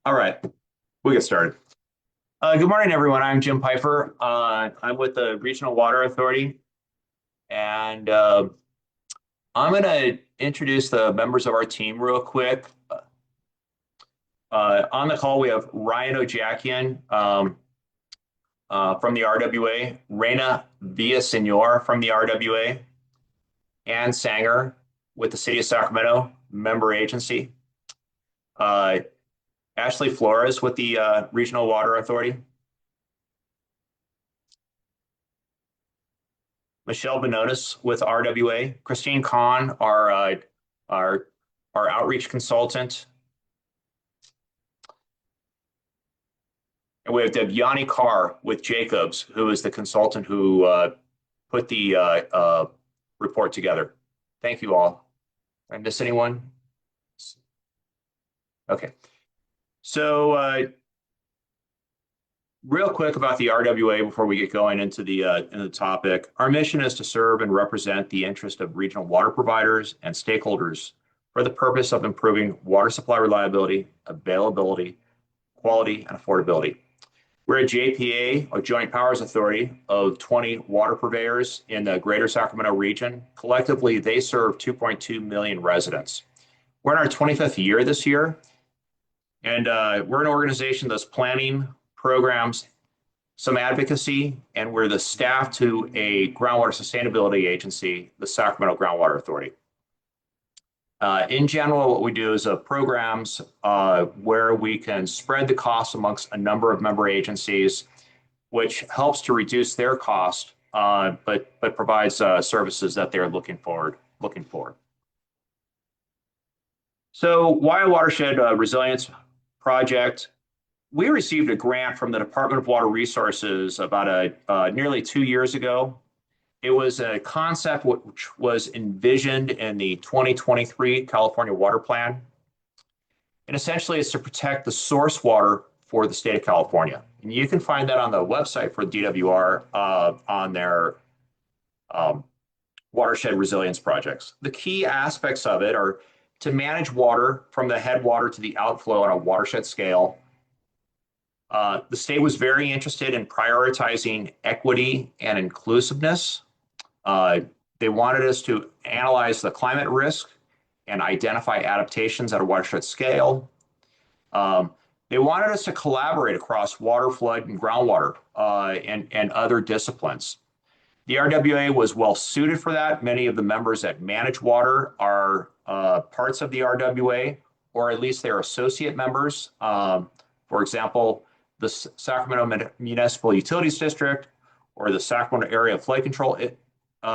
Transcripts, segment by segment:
All right, we'll get started. Good morning, everyone. I'm Jim Peifer. I'm with the Regional Water Authority, and I'm going to introduce the members of our team real quick. On the call, we have Ryan Ojakian from the RWA, Reina Villasenor from the RWA, Ann Sanger with the City of Sacramento member agency, uh, Ashley Flores with the Regional Water Authority, Michelle Benonis with RWA, Christine Kahn, our, our outreach consultant, and we have Devyani Carr with Jacobs, who is the consultant who put the report together. Thank you all. Did I miss anyone? Okay. So real quick about the RWA before we get going into the topic. Our mission is to serve and represent the interest of regional water providers and stakeholders for the purpose of improving water supply reliability, availability, quality, and affordability. We're a JPA, or Joint Powers Authority, of 20 water purveyors in the greater Sacramento region. Collectively, they serve 2.2 million residents. We're in our 25th year this year, and we're an organization that's planning programs, some advocacy, and we're the staff to a groundwater sustainability agency, the Sacramento Groundwater Authority. In general, what we do is programs where we can spread the costs amongst a number of member agencies, which helps to reduce their cost, but provides services that they're looking for. So why a watershed resilience project? We received a grant from the Department of Water Resources about nearly 2 years ago. It was a concept which was envisioned in the 2023 California Water Plan. And essentially, it's to protect the source water for the state of California. And you can find that on the website for DWR on their watershed resilience projects. The key aspects of it are to manage water from the headwater to the outflow on a watershed scale. The state was very interested in prioritizing equity and inclusiveness. They wanted us to analyze the climate risk and identify adaptations at a watershed scale. They wanted us to collaborate across water, flood, and groundwater and other disciplines. The RWA was well suited for that. Many of the members that manage water are parts of the RWA, or at least they're associate members. For example, the Sacramento Municipal Utilities District or the Sacramento Area Flood Control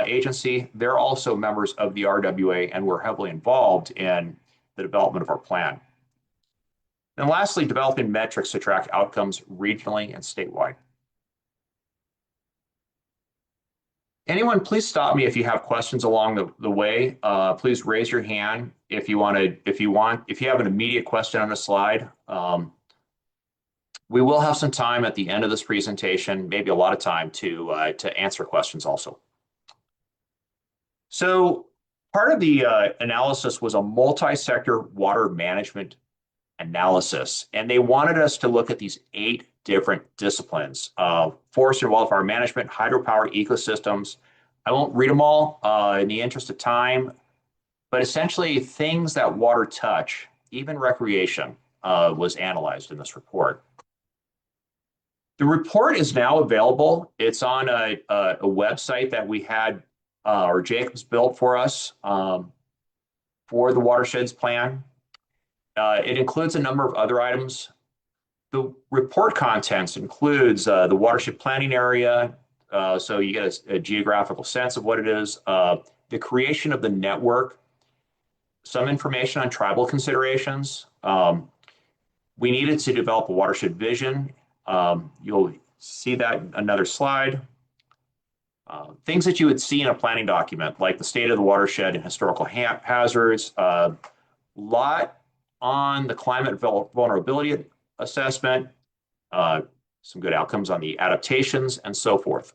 Agency, they're also members of the RWA and were heavily involved in the development of our plan. And lastly, developing metrics to track outcomes regionally and statewide. Anyone, please stop me if you have questions along the way. Please raise your hand if you have an immediate question on a slide. We will have some time at the end of this presentation, maybe a lot of time to answer questions also. So part of the analysis was a multi-sector water management analysis, and they wanted us to look at these 8 different disciplines: forest and wildfire management, hydropower, ecosystems. I won't read them all in the interest of time, but essentially things that water touch, even recreation, was analyzed in this report. The report is now available. It's on a website that we had, or Jacobs built for us for the watersheds plan. It includes a number of other items. The report contents includes the watershed planning area, so you get a geographical sense of what it is, the creation of the network, some information on tribal considerations. We needed to develop a watershed vision. You'll see that in another slide. Things that you would see in a planning document, like the state of the watershed and historical hazards, lot on the climate vulnerability assessment, some good outcomes on the adaptations, and so forth.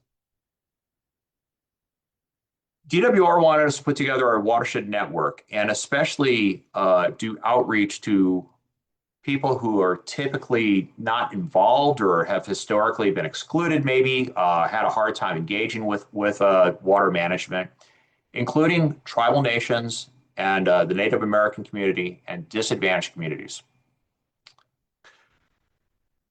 DWR wanted us to put together our watershed network and especially do outreach to people who are typically not involved or have historically been excluded, maybe had a hard time engaging with water management, including tribal nations and the Native American community and disadvantaged communities.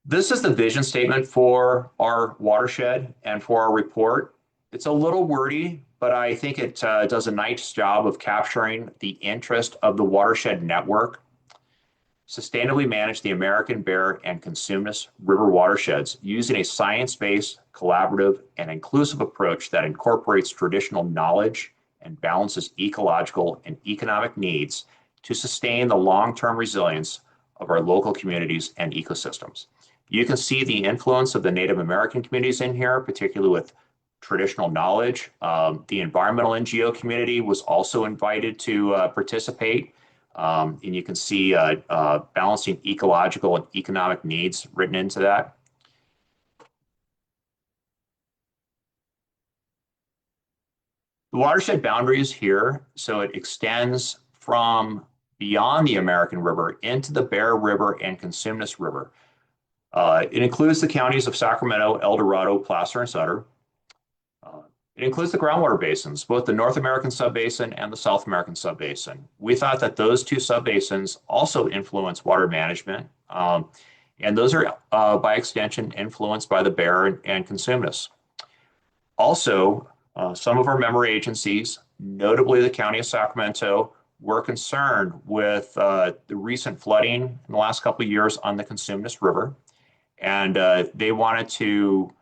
This is the vision statement for our watershed and for our report. It's a little wordy, but I think it does a nice job of capturing the interest of the watershed network. Sustainably manage the American Bear and Cosumnes River watersheds using a science-based, collaborative, and inclusive approach that incorporates traditional knowledge and balances ecological and economic needs to sustain the long-term resilience of our local communities and ecosystems. You can see the influence of the Native American communities in here, particularly with traditional knowledge. The environmental NGO community was also invited to participate. And you can see balancing ecological and economic needs written into that. The watershed boundary is here, so it extends from beyond the American River into the Bear River and Cosumnes River. It includes the counties of Sacramento, El Dorado, Placer, and Sutter. It includes the groundwater basins, both the North American subbasin and the South American subbasin. We thought that those two subbasins also influence water management, and those are, by extension, influenced by the Bear and Cosumnes. Also, some of our member agencies, notably the County of Sacramento, were concerned with the recent flooding in the last couple of years on the Cosumnes River, and they wanted to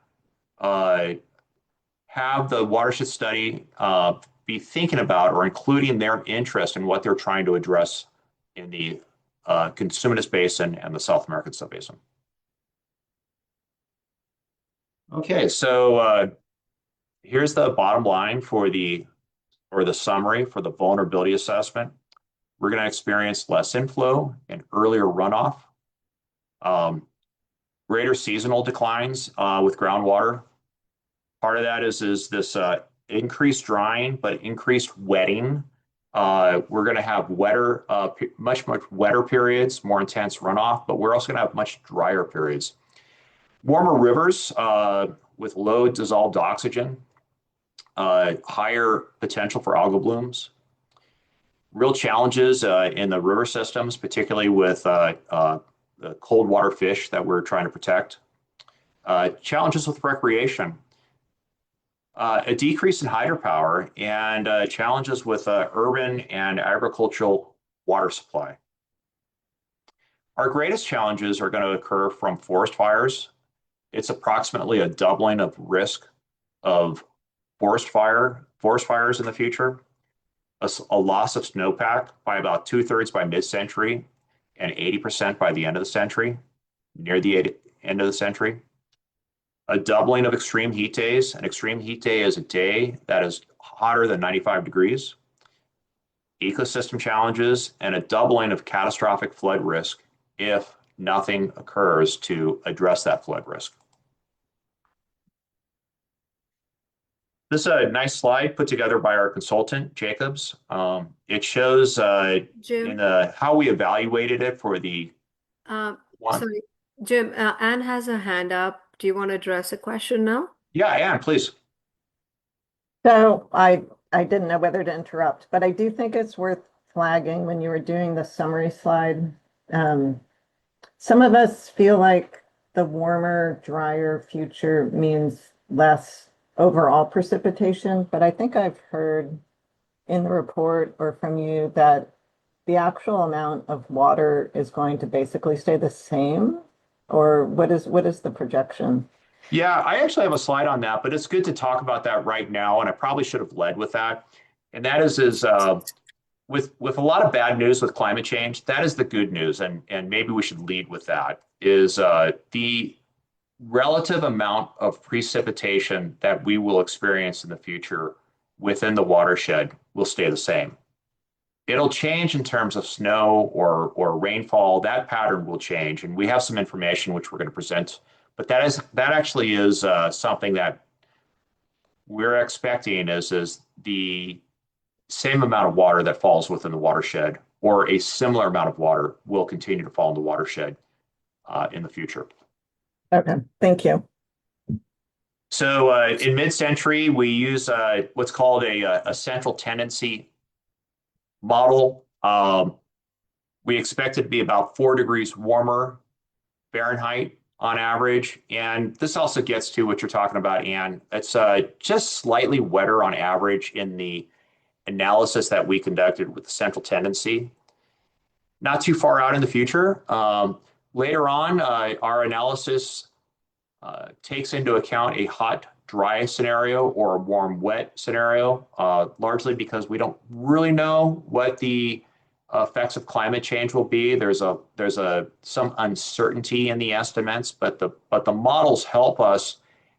have the watershed study be thinking about or including their interest in what they're trying to address in the Cosumnes Basin and the South American Subbasin. Okay, so here's the bottom line for the summary for the vulnerability assessment. We're going to experience less inflow and earlier runoff, greater seasonal declines with groundwater. Part of that is this increased drying, but increased wetting. We're going to have wetter, much wetter periods, more intense runoff, but we're also going to have much drier periods. Warmer rivers with low dissolved oxygen, higher potential for algal blooms. Real challenges in the river systems, particularly with the cold water fish that we're trying to protect. Challenges with recreation. A decrease in hydropower and challenges with urban and agricultural water supply. Our greatest challenges are going to occur from forest fires. It's approximately a doubling of risk of forest fires in the future, a loss of snowpack by about 2/3 by mid-century and 80% by the end of the century, near the end of the century. A doubling of extreme heat days. An extreme heat day is a day that is hotter than 95 degrees. Ecosystem challenges and a doubling of catastrophic flood risk if nothing occurs to address that flood risk. This is a nice slide put together by our consultant, Jacobs. It shows Jim, how we evaluated it for the one. sorry, Jim, Anne has her hand up. Do you want to address a question now? Yeah, Ann, please. So I didn't know whether to interrupt, but I do think it's worth flagging when you were doing the summary slide. Some of us feel like the warmer, drier future means less overall precipitation, but I think I've heard in the report or from you that the actual amount of water is going to basically stay the same, or what is the projection? Yeah, I actually have a slide on that, but it's good to talk about that right now, and I probably should have led with that. And that is with a lot of bad news with climate change, that is the good news, and maybe we should lead with that, is the relative amount of precipitation that we will experience in the future within the watershed will stay the same. It'll change in terms of snow or rainfall. That pattern will change, and we have some information which we're going to present. But that actually is something that we're expecting is the same amount of water that falls within the watershed or a similar amount of water will continue to fall in the watershed in the future. Okay, thank you. So in mid-century, we use what's called a central tendency model. We expect it to be about 4 degrees warmer Fahrenheit on average. And this also gets to what you're talking about, Anne. It's just slightly wetter on average in the analysis that we conducted with the central tendency. Not too far out in the future. Later on, our analysis takes into account a hot, dry scenario or a warm, wet scenario, largely because we don't really know what the effects of climate change will be. There's some uncertainty in the estimates, but the models help us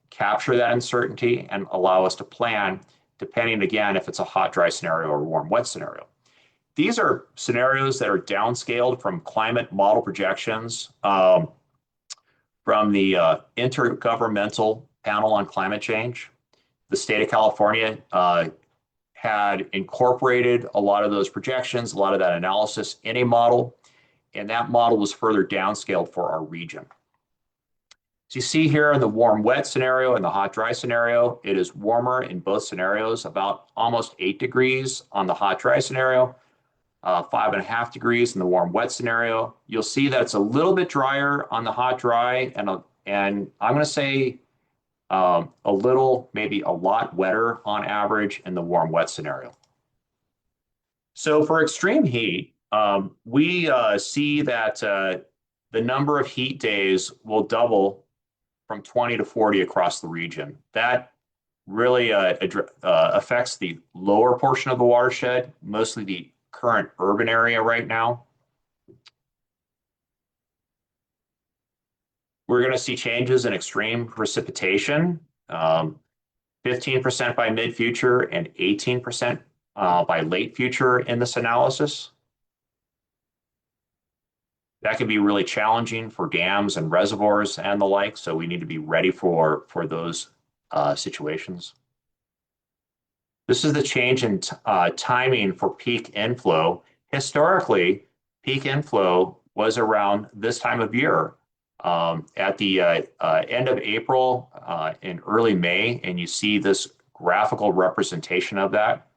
capture that uncertainty and allow us to plan, depending again if it's a hot, dry scenario or a warm, wet scenario. These are scenarios that are downscaled from climate model projections from the Intergovernmental Panel on Climate Change. The state of California had incorporated a lot of those projections, a lot of that analysis in a model, and that model was further downscaled for our region. So you see here in the warm wet scenario and the hot dry scenario, it is warmer in both scenarios, about almost 8 degrees on the hot dry scenario, 5.5 degrees in the warm wet scenario. You'll see that it's a little bit drier on the hot dry, and I'm going to say a little, maybe a lot wetter on average in the warm wet scenario. So for extreme heat, we see that the number of heat days will double from 20 to 40 across the region. That really affects the lower portion of the watershed, mostly the current urban area right now. We're going to see changes in extreme precipitation, 15% by mid-future and 18% by late future in this analysis. That can be really challenging for dams and reservoirs and the like, so we need to be ready for those situations. This is the change in timing for peak inflow. Historically, peak inflow was around this time of year, at the end of April and early May, and you see this graphical representation of that.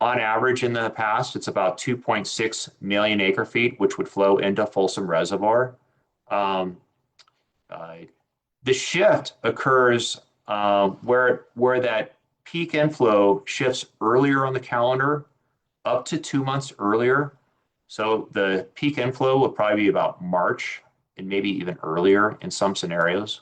On average in the past, it's about 2.6 million acre feet, which would flow into Folsom Reservoir. The shift occurs where that peak inflow shifts earlier on the calendar, up to 2 months earlier. So the peak inflow will probably be about March and maybe even earlier in some scenarios.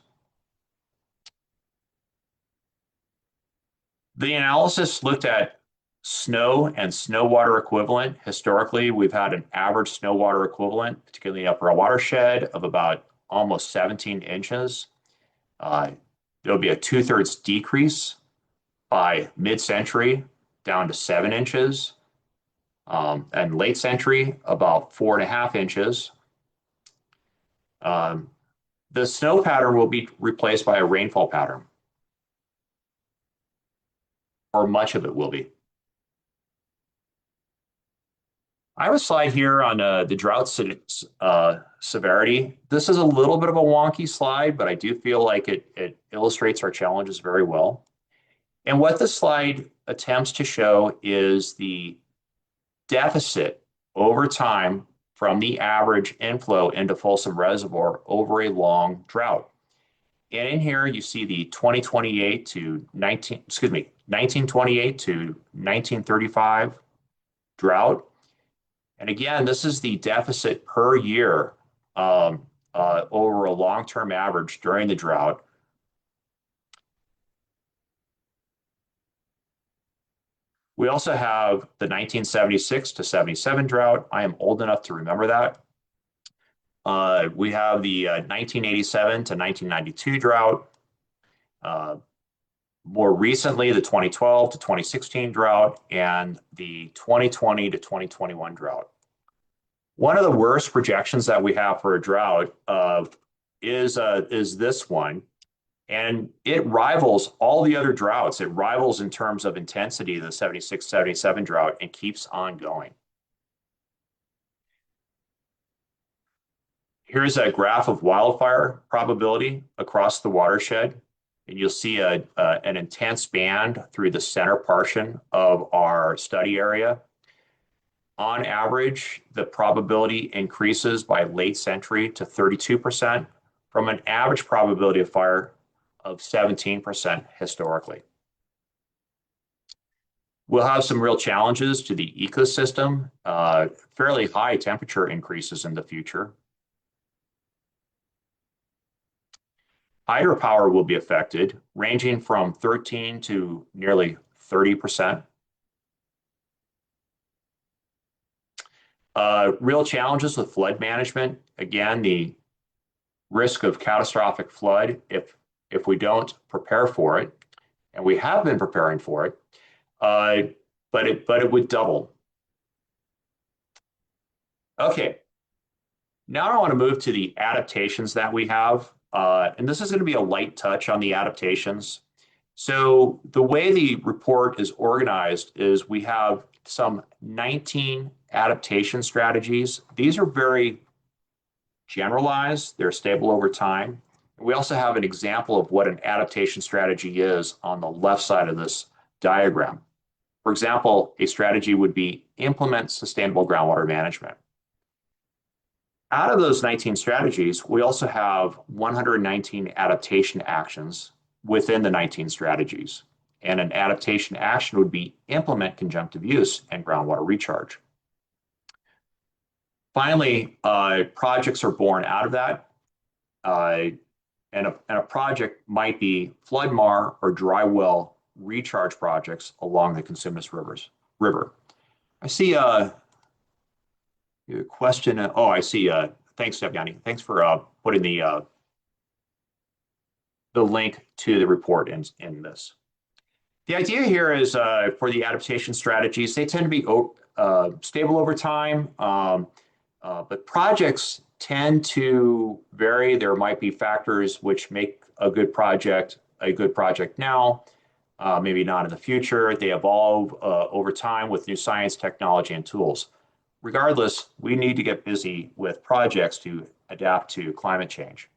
The analysis looked at snow and snow water equivalent. Historically, we've had an average snow water equivalent, particularly in the upper watershed, of about almost 17 inches. There'll be a 2/3 decrease by mid-century down to 7 inches, and late century about 4.5 inches. The snow pattern will be replaced by a rainfall pattern, or much of it will be. I have a slide here on the drought severity. This is a little bit of a wonky slide, but I do feel like it illustrates our challenges very well. And what this slide attempts to show is the deficit over time from the average inflow into Folsom Reservoir over a long drought. And in here, you see the 1928 to 1935 drought. And again, this is the deficit per year over a long-term average during the drought. We also have the 1976 to 77 drought. I am old enough to remember that. We have the 1987 to 1992 drought. More recently, the 2012 to 2016 drought and the 2020 to 2021 drought. One of the worst projections that we have for a drought is this one. And it rivals all the other droughts. It rivals in terms of intensity the 76-77 drought and keeps on going. Here's a graph of wildfire probability across the watershed. And you'll see an intense band through the center portion of our study area. On average, the probability increases by late century to 32% from an average probability of fire of 17% historically. We'll have some real challenges to the ecosystem, fairly high temperature increases in the future. Hydropower will be affected, ranging from 13 to nearly 30%. Real challenges with flood management. Again, the risk of catastrophic flood if we don't prepare for it, and we have been preparing for it, but it would double. Okay, now I want to move to the adaptations that we have, and this is going to be a light touch on the adaptations. So the way the report is organized is we have some 19 adaptation strategies. These are very generalized. They're stable over time. We also have an example of what an adaptation strategy is on the left side of this diagram. For example, a strategy would be implement sustainable groundwater management. Out of those 19 strategies, we also have 119 adaptation actions within the 19 strategies. And an adaptation action would be implement conjunctive use and groundwater recharge. Finally, projects are born out of that. And a project might be flood mar or dry well recharge projects along the Cosumnes River. I see a question. Oh, I see. Thanks, Stephanie. Thanks for putting the link to the report in this. The idea here is for the adaptation strategies, they tend to be stable over time, but projects tend to vary. There might be factors which make a good project now, maybe not in the future. They evolve over time with new science, technology, and tools. Regardless, we need to get busy with projects to adapt to climate change.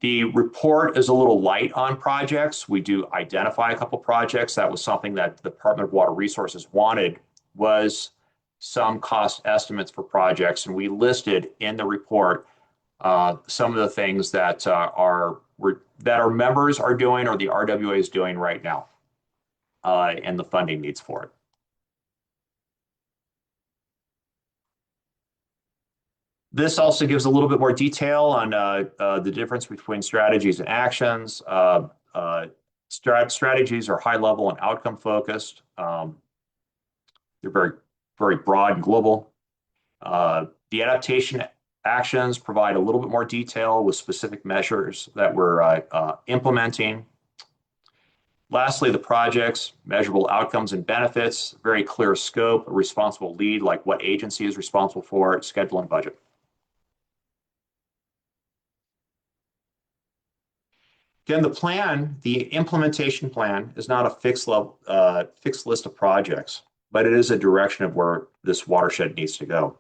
The report is a little light on projects. We do identify a couple projects. That was something that the Department of Water Resources wanted, was some cost estimates for projects. And we listed in the report some of the things that our members are doing or the RWA is doing right now and the funding needs for it. This also gives a little bit more detail on the difference between strategies and actions. Strategies are high level and outcome focused. They're very, very broad and global. The adaptation actions provide a little bit more detail with specific measures that we're implementing. Lastly, the projects, measurable outcomes and benefits, very clear scope, a responsible lead, like what agency is responsible for it, schedule and budget. Again, the implementation plan is not a fixed list of projects, but it is a direction of where this watershed needs to go.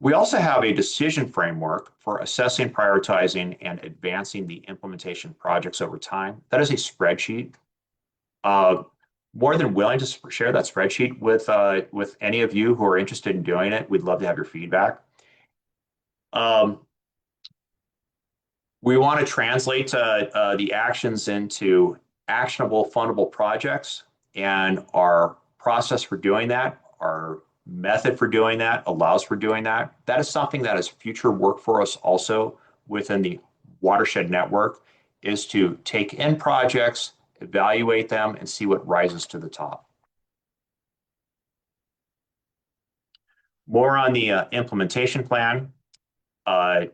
We also have a decision framework for assessing, prioritizing, and advancing the implementation projects over time. That is a spreadsheet. More than willing to share that spreadsheet with any of you who are interested in doing it. We'd love to have your feedback. We want to translate the actions into actionable, fundable projects, and our process for doing that, our method for doing that, allows for doing that. That is something that is future work for us also within the watershed network, is to take in projects, evaluate them, and see what rises to the top. More on the implementation plan.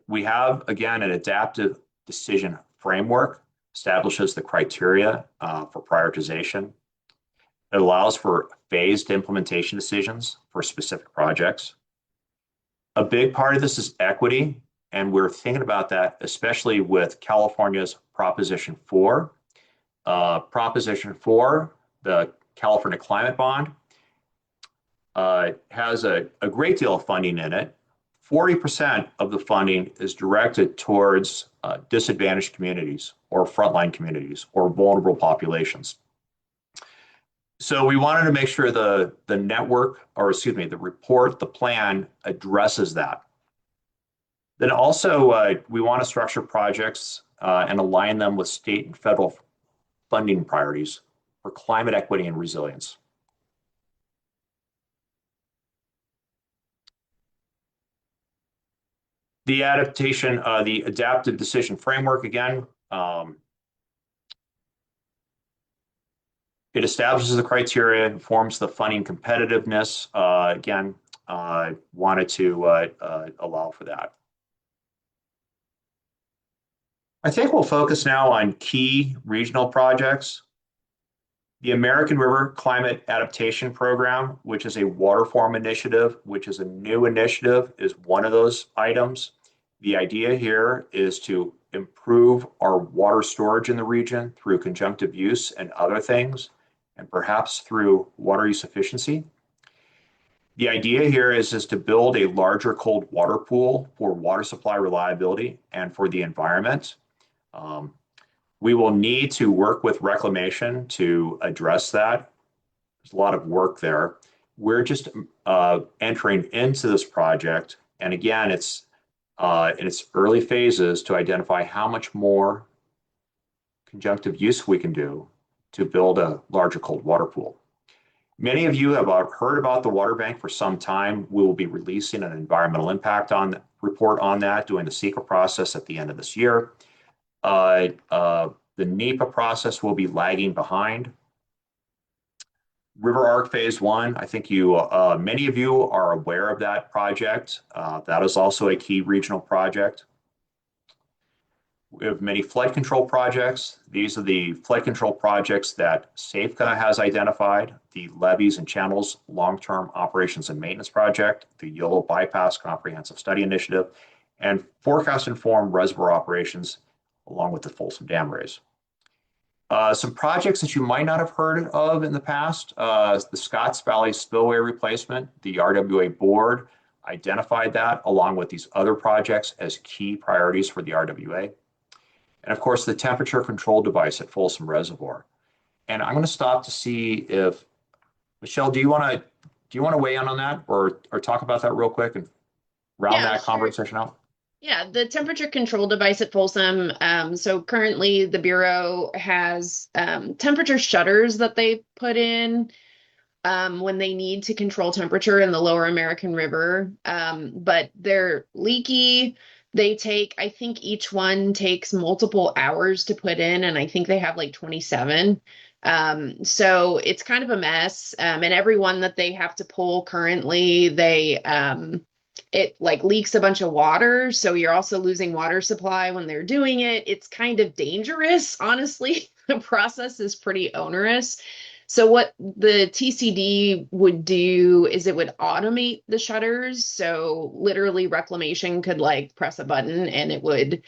We have, again, an adaptive decision framework, establishes the criteria for prioritization. It allows for phased implementation decisions for specific projects. A big part of this is equity, and we're thinking about that, especially with California's Proposition 4. Proposition 4, the California Climate Bond, has a great deal of funding in it 40% of the funding is directed towards disadvantaged communities or frontline communities or vulnerable populations. So we wanted to make sure the network, or excuse me, the report, the plan addresses that. Then also, we want to structure projects and align them with state and federal funding priorities for climate equity and resilience. The adaptation, the adaptive decision framework, again, it establishes the criteria, informs the funding competitiveness. Again, wanted to allow for that. I think we'll focus now on key regional projects. The American River Climate Adaptation Program, which is a waterform initiative, which is a new initiative, is one of those items. The idea here is to improve our water storage in the region through conjunctive use and other things, and perhaps through water use efficiency. The idea here is to build a larger cold water pool for water supply reliability and for the environment. We will need to work with reclamation to address that. There's a lot of work there. We're just entering into this project, and again, it's in its early phases to identify how much more conjunctive use we can do to build a larger cold water pool. Many of you have heard about the water bank for some time. We will be releasing an environmental impact report on that, doing the SEQA process at the end of this year. The NEPA process will be lagging behind. River Arc Phase 1, I think many of you are aware of that project. That is also a key regional project. We have many flood control projects. These are the flood control projects that SAFCA has identified, the Levees and Channels Long-Term Operations and Maintenance Project, the Yolo Bypass Comprehensive Study Initiative, and Forecast Informed Reservoir Operations, along with the Folsom Dam Raise. Some projects that you might not have heard of in the past, the Scotts Valley Spillway Replacement, the RWA Board identified that along with these other projects as key priorities for the RWA. And of course, the temperature control device at Folsom Reservoir. And I'm going to stop to see if, Michelle, do you want to weigh in on that or talk about that real quick and round that conversation out? Yeah, the temperature control device at Folsom. So currently the Bureau has temperature shutters that they put in when they need to control temperature in the lower American River. But they're leaky. I think each one takes multiple hours to put in, and I think they have like 27. So it's kind of a mess. And every one that they have to pull currently, it like leaks a bunch of water. So you're also losing water supply when they're doing it. It's kind of dangerous, honestly. The process is pretty onerous. So what the TCD would do is it would automate the shutters. So literally reclamation could like press a button and it would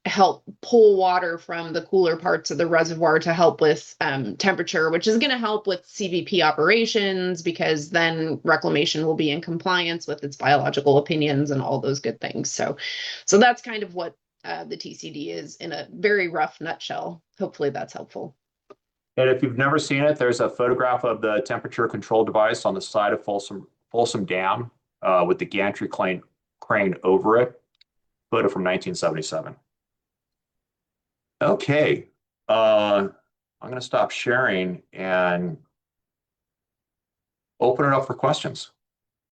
help pull water from the cooler parts of the reservoir to help with temperature, which is going to help with CVP operations because then reclamation will be in compliance with its biological opinions and all those good things. So that's kind of what the TCD is in a very rough nutshell. Hopefully that's helpful. And if you've never seen it, there's a photograph of the temperature control device on the side of Folsom Dam with the gantry crane over it. Photo from 1977. Okay, I'm going to stop sharing and open it up for questions.